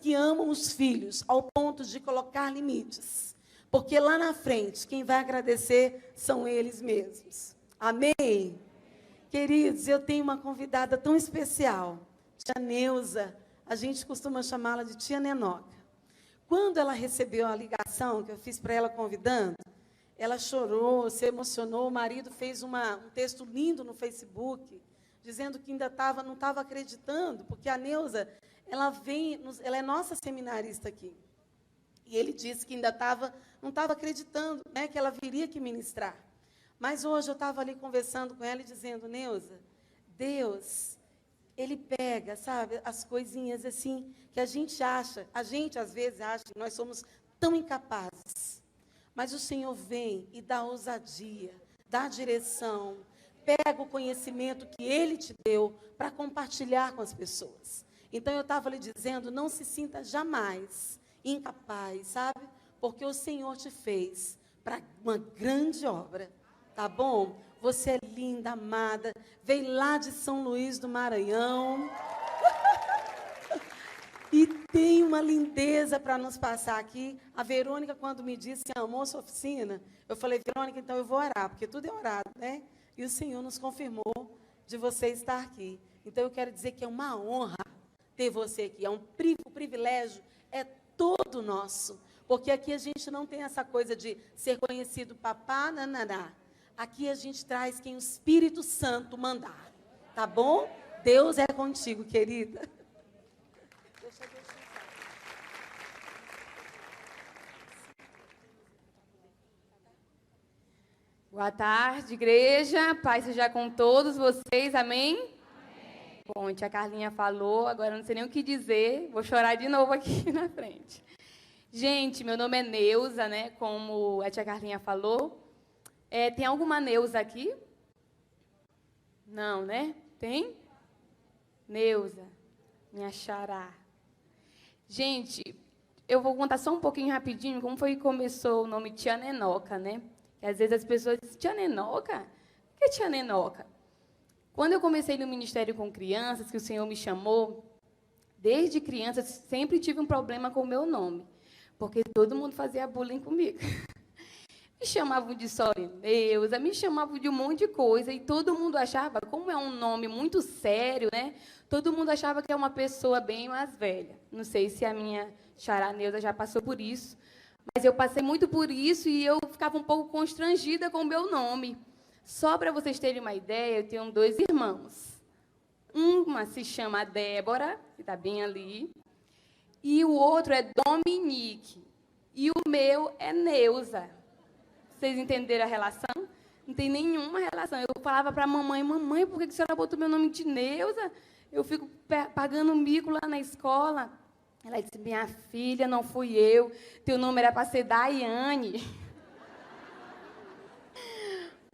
que amam os filhos ao ponto de colocar limites. Porque lá na frente, quem vai agradecer são eles mesmos. Amém? Queridos, eu tenho uma convidada tão especial, tia Neuza. A gente costuma chamá-la de tia Nenoca. Quando ela recebeu a ligação que eu fiz para ela convidando, ela chorou, se emocionou. O marido fez um texto lindo no Facebook, dizendo que ainda não estava acreditando, porque a Neuza, ela é nossa seminarista aqui. E ele disse que ainda não estava acreditando, né, que ela viria aqui ministrar. Mas hoje eu estava ali conversando com ela e dizendo, Neuza, Deus, Ele pega, sabe, as coisinhas assim, que a gente às vezes acha que nós somos tão incapazes. Mas o Senhor vem e dá ousadia, dá direção, pega o conhecimento que Ele te deu para compartilhar com as pessoas. Então eu estava lhe dizendo, não se sinta jamais incapaz, sabe? Porque o Senhor te fez para uma grande obra, tá bom? Você é linda, amada, veio lá de São Luís do Maranhão e tem uma lindeza para nos passar aqui. A Verônica, quando me disse que amou sua oficina, eu falei, Verônica, então eu vou orar, porque tudo é orado, né? E o Senhor nos confirmou de você estar aqui. Então eu quero dizer que é uma honra ter você aqui, é um privilégio, é todo nosso, porque aqui a gente não tem essa coisa de ser conhecido papá, nananá. Aqui a gente traz quem o Espírito Santo mandar, tá bom? Deus é contigo, querida. Deixa eu Boa tarde, igreja. Paz seja com todos vocês, amém? Amém. Bom, a tia Carlinha falou, agora não sei nem o que dizer, vou chorar de novo aqui na frente. Gente, meu nome é Neuza, né? Como a tia Carlinha falou. Tem alguma Neuza aqui? Não, né? Tem? Neuza, minha xará. Gente, eu vou contar só um pouquinho rapidinho como foi que começou o nome Tia Nenoca, né? Que às vezes as pessoas dizem, Tia Nenoca? O que é Tia Nenoca? Quando eu comecei no ministério com crianças, que o Senhor me chamou, desde criança sempre tive um problema com o meu nome, porque todo mundo fazia bullying comigo. Me chamavam de Sorineuza, me chamavam de um monte de coisa, e todo mundo achava, como é um nome muito sério, né? Todo mundo achava que é uma pessoa bem mais velha. Não sei se a minha xará Neuza já passou por isso, mas eu passei muito por isso e eu ficava um pouco constrangida com o meu nome. Só para vocês terem uma ideia, eu tenho 2 irmãos. Uma se chama Débora, que está bem ali, e o outro é Dominique, e o meu é Neuza. Vocês entenderam a relação? Não tem nenhuma relação. Eu falava para a mamãe, por que a senhora botou meu nome de Neuza? Eu fico pagando mico lá na escola. Ela disse, minha filha, não fui eu. Teu nome era para ser Daiane.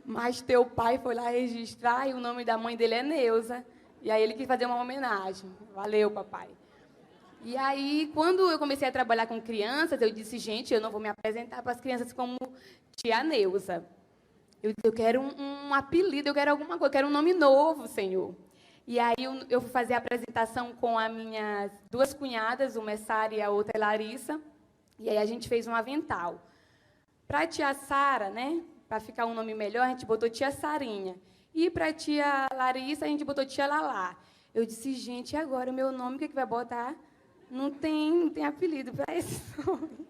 Mas teu pai foi lá registrar e o nome da mãe dele é Neuza. E aí ele quis fazer uma homenagem. Valeu, papai. E aí, quando eu comecei a trabalhar com crianças, eu disse, gente, eu não vou me apresentar para as crianças como Tia Neuza. Eu quero um apelido, eu quero alguma coisa, eu quero um nome novo, Senhor. E aí eu fui fazer a apresentação com as minhas 2 cunhadas, uma é Sara e a outra é Larissa. E aí a gente fez um avental. Para a tia Sara, né, para ficar um nome melhor, a gente botou Tia Sarinha. E para a tia Larissa, a gente botou Tia Lalá. Eu disse, gente, e agora o meu nome, o que vai botar? Não tem apelido para esse nome.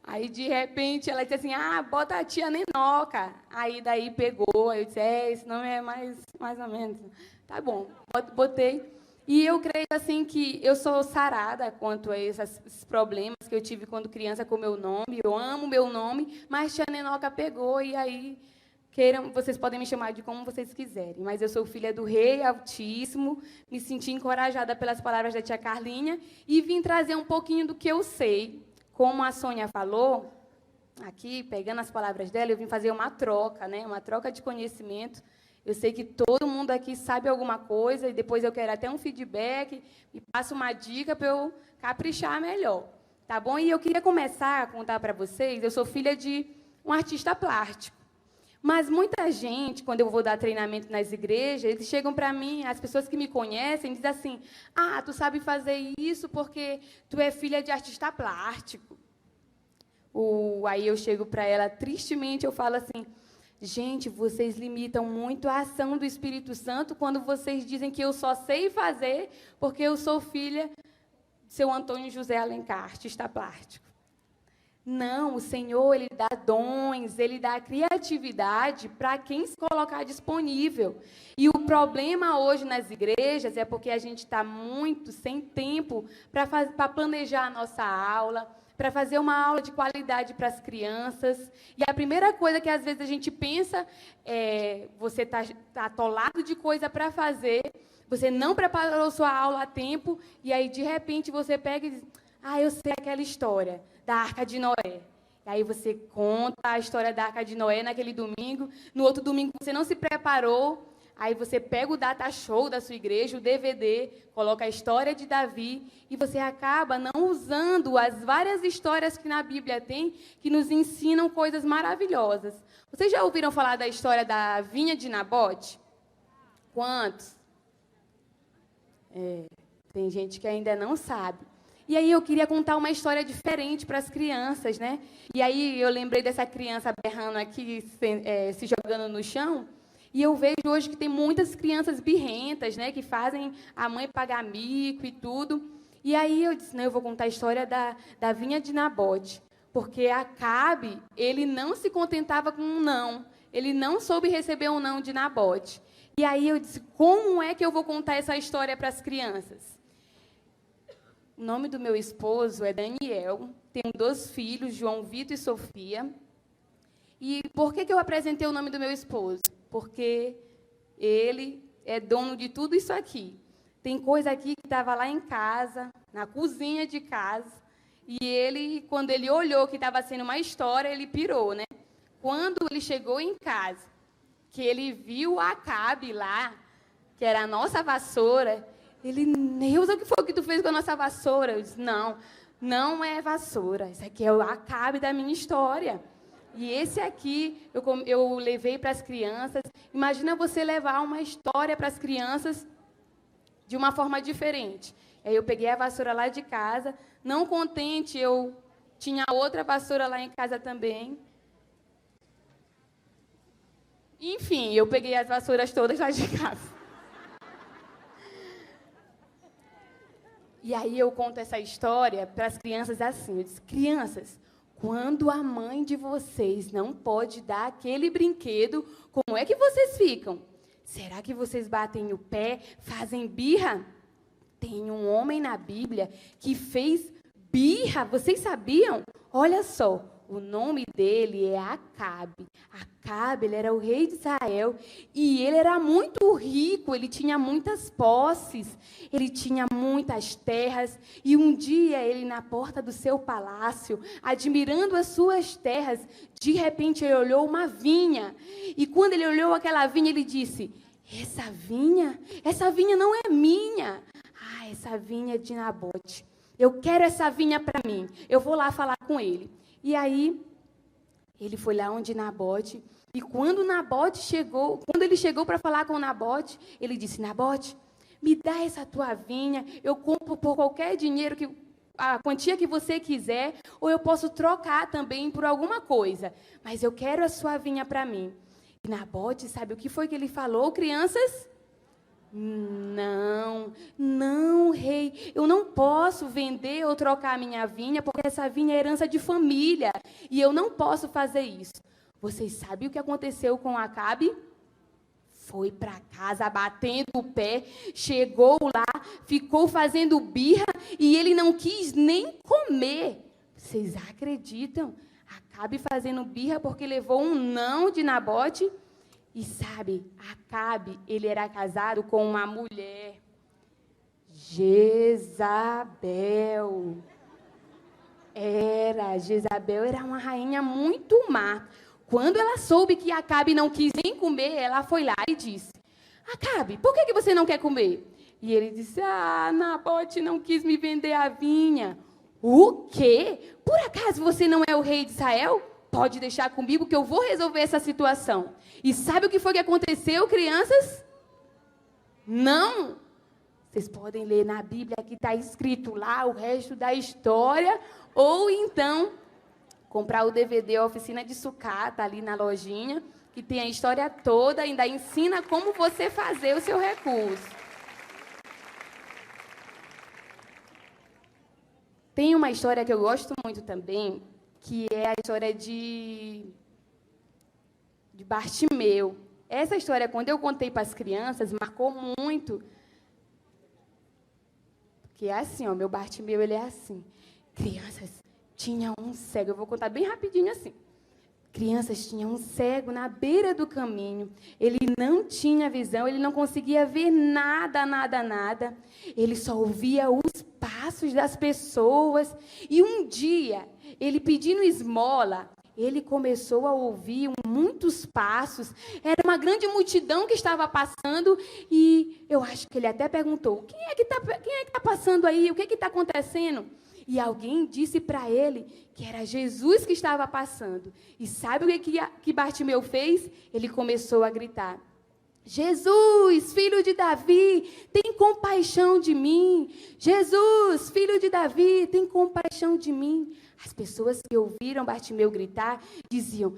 Aí, de repente, ela disse assim, bota a Tia Nenoca. Aí, daí, pegou. Aí eu disse, esse nome é mais ou menos. Tá bom, botei. E eu creio, assim, que eu sou sarada quanto a esses problemas que eu tive quando criança com o meu nome. Eu amo meu nome, mas Tia Nenoca pegou. E aí, vocês podem me chamar de como vocês quiserem, mas eu sou filha do Rei Altíssimo, me senti encorajada pelas palavras da tia Carlinha e vim trazer um pouquinho do que eu sei. Como a Sônia falou, aqui, pegando as palavras dela, eu vim fazer uma troca, né? Uma troca de conhecimento. Eu sei que todo mundo aqui sabe alguma coisa e depois eu quero até um feedback e passo uma dica para eu caprichar melhor, tá bom? E eu queria começar a contar para vocês, eu sou filha de um artista plástico. Mas muita gente, quando eu vou dar treinamento nas igrejas, eles chegam para mim, as pessoas que me conhecem, dizem assim, tu sabe fazer isso porque tu é filha de artista plástico. Aí eu chego para ela, tristemente, eu falo assim, gente, vocês limitam muito a ação do Espírito Santo quando vocês dizem que eu só sei fazer porque eu sou filha de seu Antônio José Alencar, artista plástico. Não, o Senhor, Ele dá dons, Ele dá criatividade para quem se colocar disponível. E o problema hoje nas igrejas é porque a gente está muito sem tempo para planejar a nossa aula, para fazer uma aula de qualidade para as crianças. E a primeira coisa que às vezes a gente pensa é, você está atolado de coisa para fazer, você não preparou sua aula a tempo, e aí, de repente, você pega e diz, eu sei aquela história da Arca de Noé. E aí você conta a história da Arca de Noé naquele domingo, no outro domingo você não se preparou, aí você pega o data show da sua igreja, o DVD, coloca a história de Davi, e você acaba não usando as várias histórias que na Bíblia tem, que nos ensinam coisas maravilhosas. Vocês já ouviram falar da história da vinha de Nabote? Quantos? Tem gente que ainda não sabe. E aí eu queria contar uma história diferente para as crianças, né? E aí eu lembrei dessa criança berrando aqui, se jogando no chão, e eu vejo hoje que tem muitas crianças birrentas, né? Que fazem a mãe pagar mico e tudo. E aí eu disse, não, eu vou contar a história da vinha de Nabote, porque Acabe, ele não se contentava com um não, ele não soube receber um não de Nabote. E aí eu disse, como é que eu vou contar essa história para as crianças? O nome do meu esposo é Daniel, tenho 2 filhos, João Vitor e Sofia. E por que eu apresentei o nome do meu esposo? Porque ele é dono de tudo isso aqui. Tem coisa aqui que estava lá em casa, na cozinha de casa, e ele, quando ele olhou que estava sendo uma história, ele pirou, né? Quando ele chegou em casa, que ele viu Acabe lá, que era a nossa vassoura, ele, Neuza, o que foi que tu fez com a nossa vassoura? Eu disse, não é vassoura, isso aqui é o Acabe da minha história. E esse aqui, eu levei para as crianças. Imagina você levar uma história para as crianças de uma forma diferente. Aí eu peguei a vassoura lá de casa, não contente, eu tinha outra vassoura lá em casa também. Enfim, eu peguei as vassouras todas lá de casa. E aí eu conto essa história para as crianças assim. Eu disse, crianças, quando a mãe de vocês não pode dar aquele brinquedo, como é que vocês ficam? Será que vocês batem o pé, fazem birra? Tem um homem na Bíblia que fez birra, vocês sabiam? Olha só, o nome dele é Acabe. Acabe, ele era o rei de Israel e ele era muito rico, ele tinha muitas posses, ele tinha muitas terras e um dia ele na porta do seu palácio, admirando as suas terras, de repente ele olhou uma vinha e quando ele olhou aquela vinha ele disse, essa vinha não é minha, essa vinha é de Nabote, eu quero essa vinha para mim, eu vou lá falar com ele. E aí, ele foi lá onde Nabote, e quando ele chegou para falar com Nabote, ele disse, Nabote, me dá essa tua vinha, eu compro por qualquer dinheiro, a quantia que você quiser, ou eu posso trocar também por alguma coisa, mas eu quero a sua vinha para mim. E Nabote, sabe o que foi que ele falou, crianças? Não, rei, eu não posso vender ou trocar a minha vinha, porque essa vinha é herança de família, e eu não posso fazer isso. Vocês sabem o que aconteceu com Acabe? Foi para casa batendo o pé, chegou lá, ficou fazendo birra, e ele não quis nem comer. Vocês acreditam? Acabe fazendo birra porque levou um não de Nabote? E sabe, Acabe, ele era casado com uma mulher, Jezabel. Jezabel era uma rainha muito má. Quando ela soube que Acabe não quis nem comer, ela foi lá e disse, Acabe, por que você não quer comer? E ele disse, Nabote não quis me vender a vinha. O quê? Por acaso você não é o rei de Israel? Pode deixar comigo que eu vou resolver essa situação. E sabe o que foi que aconteceu, crianças? Não. Vocês podem ler na Bíblia que está escrito lá o resto da história, ou então comprar o DVD A Oficina de Sucata ali na lojinha, que tem a história toda, ainda ensina como você fazer o seu recurso. Tem uma história que eu gosto muito também, que é a história de Bartimeu. Essa história, quando eu contei para as crianças, marcou muito. Porque é assim, ó, meu Bartimeu, ele é assim. Crianças, tinha um cego. Eu vou contar bem rapidinho assim. Crianças, tinha um cego na beira do caminho. Ele não tinha visão, ele não conseguia ver nada, nada, nada. Ele só ouvia os passos das pessoas. E um dia, ele pedindo esmola, ele começou a ouvir muitos passos. Era uma grande multidão que estava passando. E eu acho que ele até perguntou, quem é que está passando aí? O que está acontecendo? E alguém disse para ele que era Jesus que estava passando. E sabe o que Bartimeu fez? Ele começou a gritar, Jesus, filho de Davi, tem compaixão de mim. Jesus, filho de Davi, tem compaixão de mim. As pessoas que ouviram Bartimeu gritar diziam,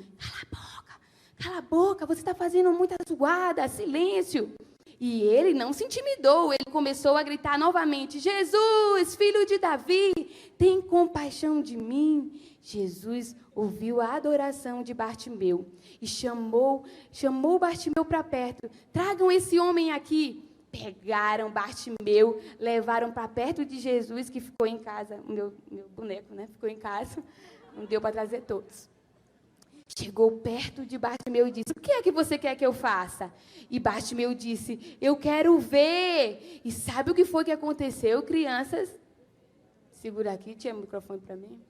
cala a boca, você está fazendo muita zoada, silêncio. E ele não se intimidou, ele começou a gritar novamente, Jesus, filho de Davi, tem compaixão de mim. Jesus ouviu a adoração de Bartimeu e chamou Bartimeu para perto. Tragam esse homem aqui. Pegaram Bartimeu, levaram para perto de Jesus, que ficou em casa. O meu boneco, né? Ficou em casa, não deu para trazer todos. Chegou perto de Bartimeu e disse, o que é que você quer que eu faça? E Bartimeu disse, eu quero ver. E sabe o que foi que aconteceu, crianças? Segura aqui, tinha microfone para mim.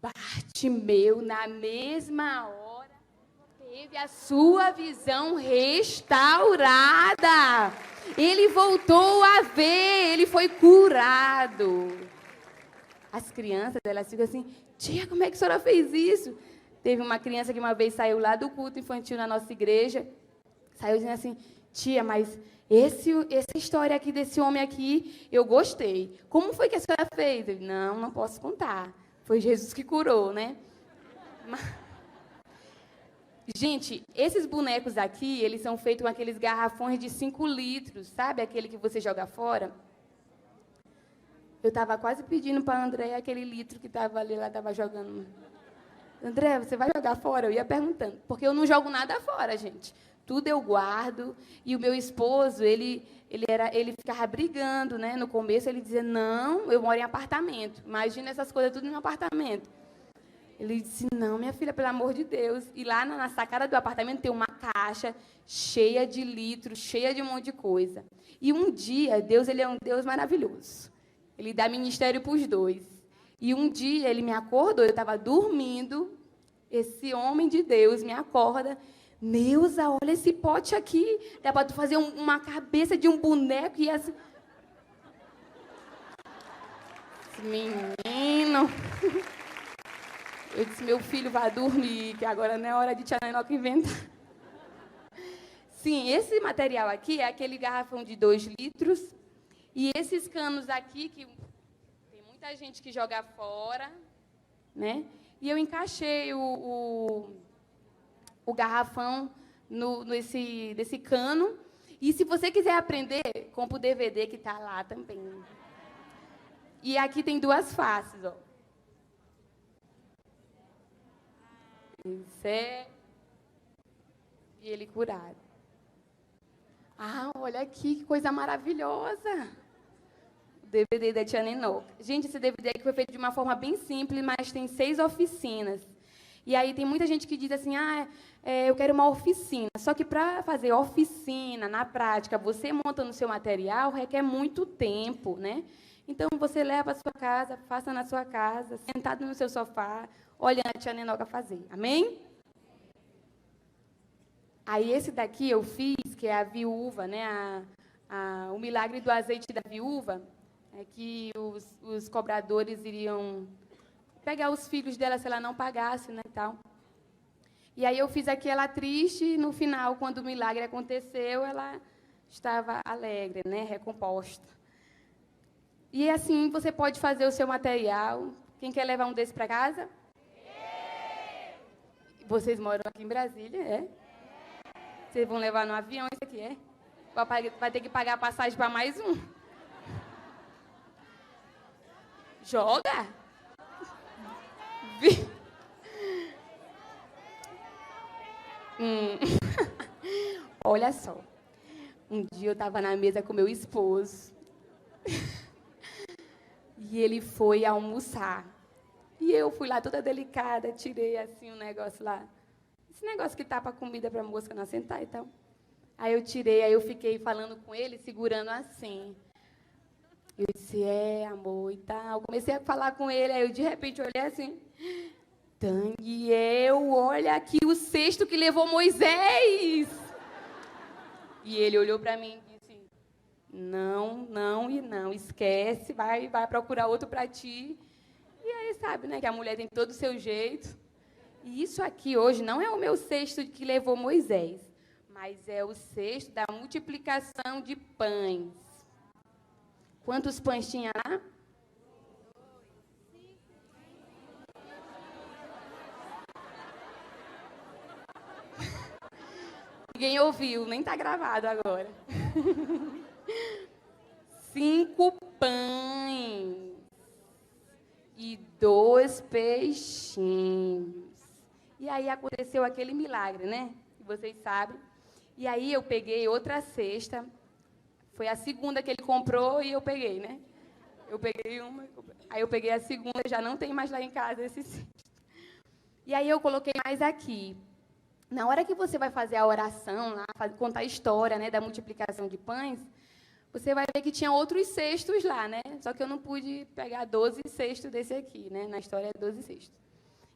Bartimeu, na mesma hora, teve a sua visão restaurada. Ele voltou a ver, ele foi curado. As crianças, elas ficam assim, tia, como é que a senhora fez isso? Teve uma criança que uma vez saiu lá do culto infantil na nossa igreja, saiu dizendo assim, tia, mas essa história aqui desse homem aqui, eu gostei. Como foi que a senhora fez? Eu, não posso contar. Foi Jesus que curou, né? Gente, esses bonecos aqui, eles são feitos com aqueles garrafões de 5 litros, sabe? Aquele que você joga fora. Eu estava quase pedindo para a André aquele litro que estava ali, ela estava jogando. André, você vai jogar fora? Eu ia perguntando, porque eu não jogo nada fora, gente. Tudo eu guardo. E o meu esposo, ele ficava brigando, né? No começo, ele dizia, não, eu moro em apartamento. Imagina essas coisas tudo em um apartamento. Ele disse, não, minha filha, pelo amor de Deus. E lá na sacada do apartamento tem uma caixa cheia de litros, cheia de um monte de coisa. E um dia, Deus, ele é um Deus maravilhoso. Ele dá ministério para os dois. E um dia ele me acordou, eu estava dormindo, esse homem de Deus me acorda, Neuza, olha esse pote aqui, dá para tu fazer uma cabeça de um boneco e assim... Menino... Eu disse, meu filho, vai dormir, que agora não é hora de tia Nenoca inventar. Sim, esse material aqui é aquele garrafão de 2 litros, e esses canos aqui, que tem muita gente que joga fora, né? E eu encaixei o garrafão nesse cano. E se você quiser aprender, compra o DVD que está lá também. E aqui tem 2 faces, ó. E ele curado. Ah, olha aqui, que coisa maravilhosa. O DVD da tia Nenoca. Gente, esse DVD aqui foi feito de uma forma bem simples, mas tem 6 oficinas. E aí tem muita gente que diz assim, eu quero uma oficina. Só que para fazer oficina, na prática, você montando o seu material, requer muito tempo, né? Então, você leva a sua casa, faça na sua casa, sentado no seu sofá, olhando a tia Nenoca fazer. Amém? Aí, esse daqui eu fiz, que é a viúva, né? O milagre do azeite da viúva, é que os cobradores iriam pegar os filhos dela se ela não pagasse, né, e tal. E aí eu fiz aquela triste, e no final, quando o milagre aconteceu, ela estava alegre, né, recomposta. E assim você pode fazer o seu material. Quem quer levar um desse para casa? Vocês moram aqui em Brasília, é? Vocês vão levar no avião, isso aqui, é? Vai ter que pagar a passagem para mais um. Joga! Olha só. Um dia eu estava na mesa com meu esposo. E ele foi almoçar. E eu fui lá toda delicada, tirei assim um negócio lá. Esse negócio que tapa comida para a mosca não assentar e tal. Aí eu tirei, aí eu fiquei falando com ele, segurando assim. Eu disse, amor, e tal. Comecei a falar com ele, aí eu de repente olhei assim. Daniel, olha aqui o cesto que levou Moisés. E ele olhou para mim e disse, não, não e não, esquece, vai procurar outro para ti. E aí sabe, né, que a mulher tem todo o seu jeito. E isso aqui hoje não é o meu cesto que levou Moisés, mas é o cesto da multiplicação de pães. Quantos pães tinha lá? Ninguém ouviu, nem está gravado agora. 5 pães e 2 peixinhos. E aí aconteceu aquele milagre, né? Que vocês sabem. E aí eu peguei outra cesta. Foi a segunda que ele comprou e eu peguei, né? Eu peguei uma, aí eu peguei a segunda, já não tem mais lá em casa esse cesto. E aí eu coloquei mais aqui. Na hora que você vai fazer a oração, lá, contar a história, né, da multiplicação de pães, você vai ver que tinha outros cestos lá, né? Só que eu não pude pegar 12 cestos desse aqui, né? Na história é 12 cestos.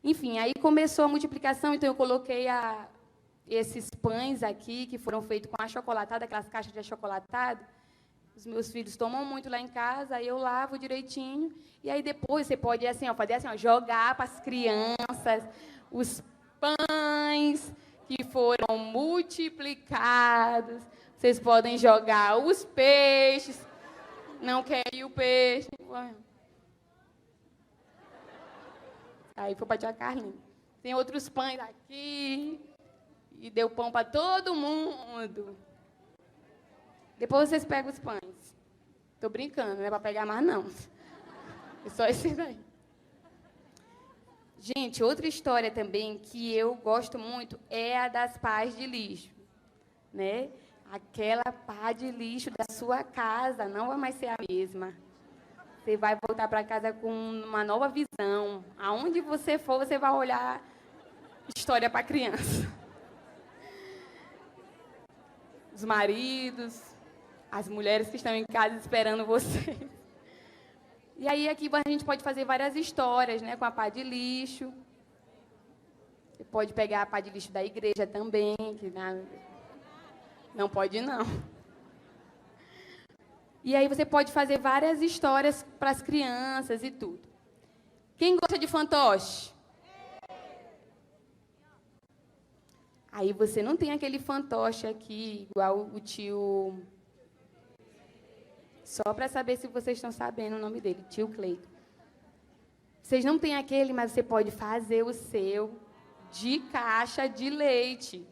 Enfim, aí começou a multiplicação, então eu coloquei esses pães aqui, que foram feitos com achocolatado, aquelas caixas de achocolatado. Os meus filhos tomam muito lá em casa, aí eu lavo direitinho, e aí depois você pode assim, ó, fazer assim, ó, jogar para as crianças os pães que foram multiplicados. Vocês podem jogar os peixes. Não quer ir o peixe. Aí foi para a tia Carlinha. Tem outros pães aqui. E deu pão para todo mundo. Depois vocês pegam os pães. Estou brincando, não é para pegar mais, não. É só esse daí. Gente, outra história também que eu gosto muito é a das pás de lixo, né? Aquela pá de lixo da sua casa não vai mais ser a mesma. Você vai voltar para casa com uma nova visão. Aonde você for, você vai olhar história para criança. Os maridos, as mulheres que estão em casa esperando você. E aí aqui a gente pode fazer várias histórias, né, com a pá de lixo. Você pode pegar a pá de lixo da igreja também, que não pode não. E aí você pode fazer várias histórias para as crianças e tudo. Quem gosta de fantoche? Aí você não tem aquele fantoche aqui, igual o tio... Só para saber se vocês estão sabendo o nome dele, tio Cleito. Vocês não têm aquele, mas você pode fazer o seu de caixa de leite.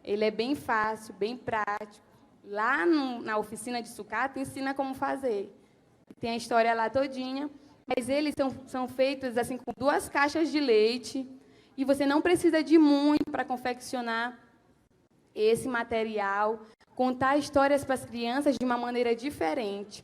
Ele é bem fácil, bem prático. Lá na oficina de sucata ensina como fazer. Tem a história lá todinha, mas eles são feitos assim com 2 caixas de leite e você não precisa de muito para confeccionar esse material. Contar histórias para as crianças de uma maneira diferente.